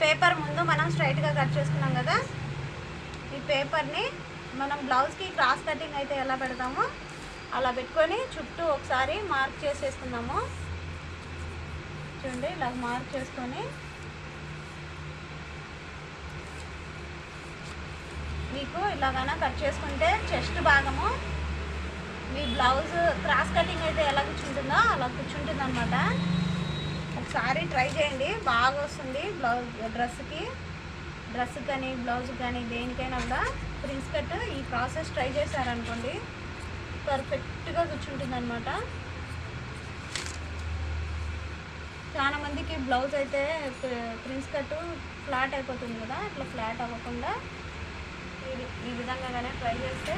Paper ముందు మనం స్ట్రైట్గా కట్ చేసుకున్నాం కదా, ఈ పేపర్ని మనం బ్లౌజ్కి క్రాస్ కటింగ్ అయితే ఎలా పెడతామో అలా పెట్టుకొని చుట్టూ ఒకసారి మార్క్ చేసేసుకుందాము. చూడండి ఇలా మార్క్ చేసుకొని మీకు ఇలాగైనా కట్ చేసుకుంటే చెస్ట్ భాగము మీ బ్లౌజ్ క్రాస్ కటింగ్ అయితే ఎలా కూర్చుంటుందో అలా కూర్చుంటుంది అనమాట. ఒకసారి ట్రై చేయండి, బాగా వస్తుంది. డ్రెస్కి కానీ బ్లౌజ్ కానీ దేనికైనా కూడా ప్రిన్స్ కట్ ఈ ప్రాసెస్ ట్రై చేశారనుకోండి పర్ఫెక్ట్గా కూర్చుంటుంది అనమాట. చాలా మందికి బ్లౌజ్ అయితే ప్రిన్స్ కట్ ఫ్లాట్ అయిపోతుంది కదా, ఇట్లా ఫ్లాట్ అవ్వకుండా ఈ విధంగానే ట్రై చేస్తే